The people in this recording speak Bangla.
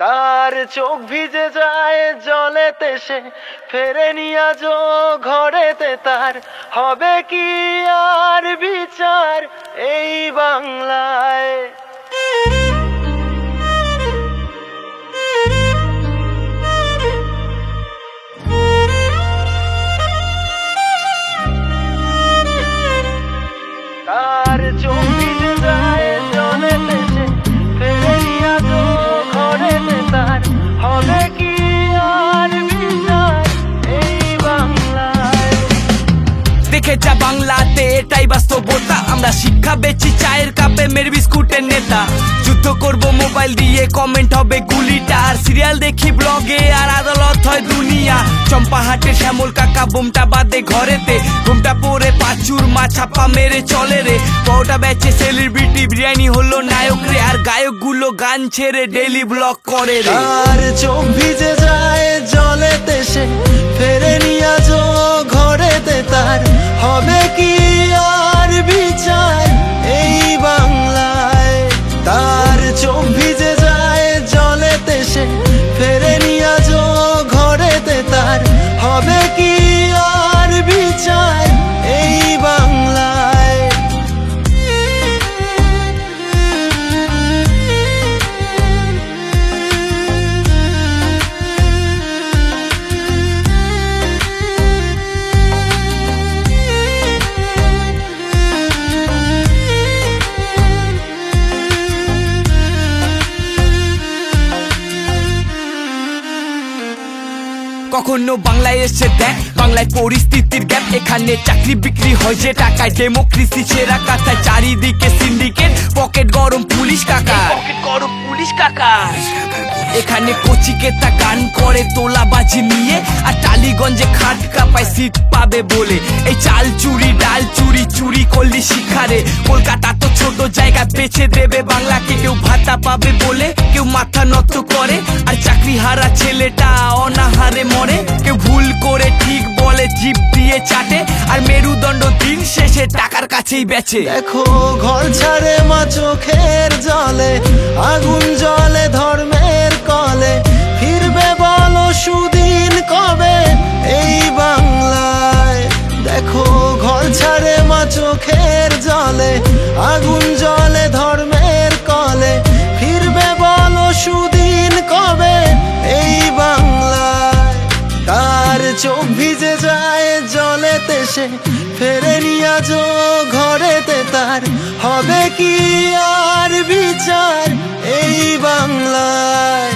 তার চোখ ভিজে যায় জলেতে, সে ফেরেনি আজও ঘরেতে। তার হবে কি আর বিচার এই বাংলায়? তার চোখ ভিজে যায় জলেতে, সে ফেরেনি আজও ঘরেতে। তার হবে কি আর বিচার এই বাংলায়? দেখে যা বাংলাতে এটাই বাস্তবতা। আমরা শিক্ষা বেচি চায়ের কাপে, মের বিস্কুটের নেতা। যুদ্ধ করব মোবাইল দিয়ে, কমেন্ট হবে গুলিটা। আর সিরিয়াল দেখি ব্লগে, আর আদালত হয় দুনিয়া। চম্পাহাটের শ্যামল কাকা বোমটা বাদে ঘরেতে। ঘুমটা পরে পাচুর মা ছাপা মেরে চলে রে। পরোটা বেচে সেলিব্রিটি, বিরিয়ানি হলো নায়ক রে। আর গায়কগুলো গান ছেড়ে ডেইলি ব্লগ করে রে। তার চোখ ভিজে যায় জলেতে, সে ফেরেনি আজও ঘরেতে। তার হবে কি আর বিচার এই বাংলায়? তার চোখ ভিজে যায় জলেতে, সে ফেরেনি আজও ঘরেতে। তার হবে কি আর বিচার এই বাংলায়? কখনো বাংলায় এসে দেখ বাংলায় পরিস্থিতির গ্যাপ। এখানে চাকরি বিক্রি হয় যে টাকায়, ডেমোক্রেসি সেরা কাতায়। চারিদিকে সিন্ডিকেট, পকেট গরম পুলিশ কাকা। এখানে কচিকেতা গান করে তোলাবাজি নিয়ে, আর টালিগঞ্জে খাট কাপায় সিট পাবে বলে। এই চাল চুরি ডাল চুরি, চুরি করলি শিখারে। কলকাতা তো ছোট জায়গা, বেছে দেবে বাংলাকে। কেউ ভাতা পাবে বলে কেউ মাথা নত করে, আর চাকরি হারা ছেলেটা অনাহারে মরে। কেউ ভুল করে ঠিক বলে, জিভ দিয়ে চাটে। আর মেরুদণ্ড দিন শেষে টাকার কাছেই বেচে। দেখো ঘর ছাড়ে মা চোখের জলে, আগুন জলে ধর্মের কলে। ফিরবে বলো সুদিন কবে এই বাংলায়? দেখো ঘর ছাড়ে মা চোখের জলে, আগুন জলে ধর্মের কলে। ফিরবে বলো সুদিন কবে এই বাংলায়? তার চোখ ভিজে যায় জলেতে, সে ফেরেনি আজও ঘরেতে। তার হবে কি আর বিচার এই বাংলায়?